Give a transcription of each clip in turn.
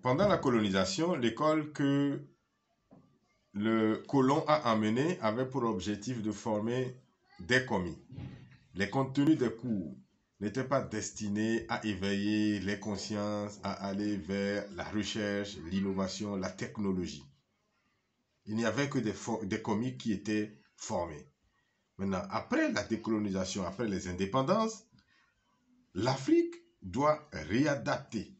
Pendant la colonisation, l'école que le colon a amenée avait pour objectif de former des commis. Les contenus des cours n'étaient pas destinés à éveiller les consciences, à aller vers la recherche, l'innovation, la technologie. Il n'y avait que des commis qui étaient formés. Maintenant, après la décolonisation, après les indépendances, l'Afrique doit réadapter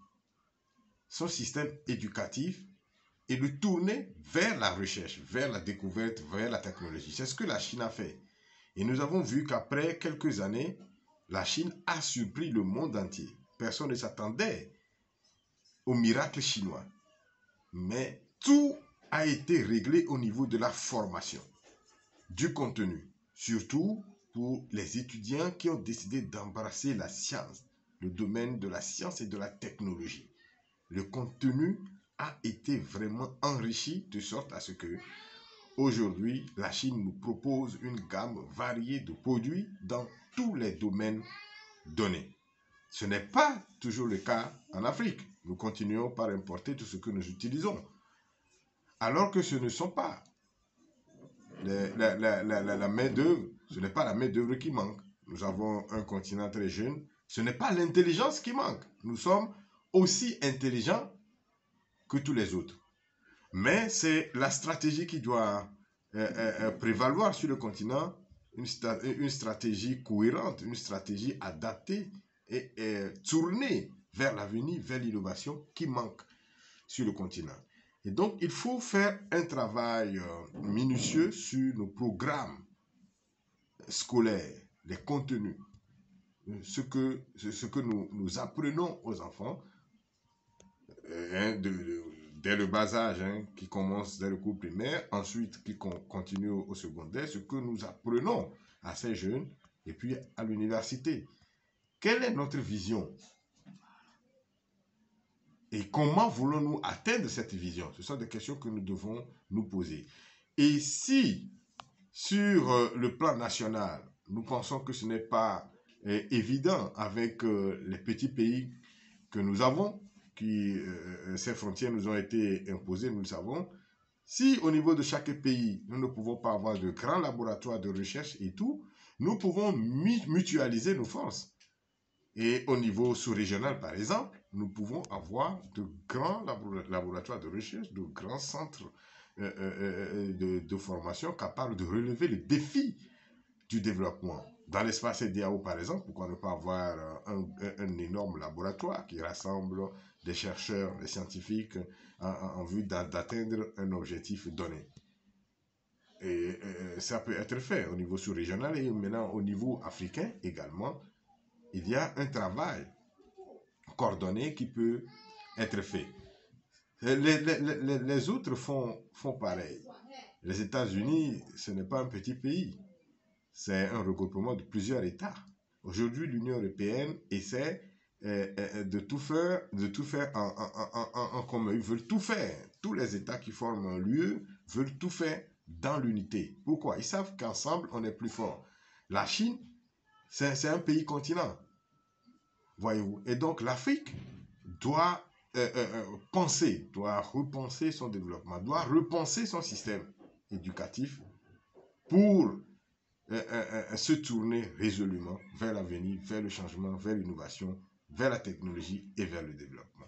son système éducatif et le tourner vers la recherche, vers la découverte, vers la technologie. C'est ce que la Chine a fait. Et nous avons vu qu'après quelques années, la Chine a surpris le monde entier. Personne ne s'attendait au miracle chinois. Mais tout a été réglé au niveau de la formation, du contenu, surtout pour les étudiants qui ont décidé d'embrasser la science, le domaine de la science et de la technologie. Le contenu a été vraiment enrichi de sorte à ce que aujourd'hui, la Chine nous propose une gamme variée de produits dans tous les domaines donnés. Ce n'est pas toujours le cas en Afrique. Nous continuons par importer tout ce que nous utilisons. Alors que ce ne sont pas la main-d'œuvre, ce n'est pas la main-d'œuvre qui manque. Nous avons un continent très jeune. Ce n'est pas l'intelligence qui manque. Nous sommes aussi intelligents que tous les autres. Mais c'est la stratégie qui doit prévaloir sur le continent, une stratégie cohérente, une stratégie adaptée et tournée vers l'avenir, vers l'innovation qui manque sur le continent. Et donc, il faut faire un travail minutieux sur nos programmes scolaires, les contenus, ce que nous apprenons aux enfants dès le bas âge, qui commence dès le cours primaire, ensuite qui continue au secondaire, ce que nous apprenons à ces jeunes, et puis à l'université. Quelle est notre vision? Et comment voulons-nous atteindre cette vision? Ce sont des questions que nous devons nous poser. Et si, sur le plan national, nous pensons que ce n'est pas évident avec les petits pays que nous avons, ces frontières nous ont été imposées, nous le savons. Si au niveau de chaque pays, nous ne pouvons pas avoir de grands laboratoires de recherche et tout, nous pouvons mutualiser nos forces. Et au niveau sous-régional, par exemple, nous pouvons avoir de grands laboratoires de recherche, de grands centres de formation capables de relever les défis du développement. Dans l'espace EDAO, par exemple, pourquoi ne pas avoir un énorme laboratoire qui rassemble des chercheurs, des scientifiques en vue d'atteindre un objectif donné. Et ça peut être fait au niveau sous-régional et maintenant au niveau africain également. Il y a un travail coordonné qui peut être fait. Les autres font pareil. Les États-Unis, ce n'est pas un petit pays. C'est un regroupement de plusieurs États. Aujourd'hui, l'Union européenne essaie de tout faire en commun. Ils veulent tout faire. Tous les États qui forment l'UE veulent tout faire dans l'unité. Pourquoi? Ils savent qu'ensemble, on est plus fort. La Chine, c'est un pays continent. Voyez-vous. Et donc, l'Afrique doit doit repenser son développement, doit repenser son système éducatif pour se tourner résolument vers l'avenir, vers le changement, vers l'innovation, vers la technologie et vers le développement.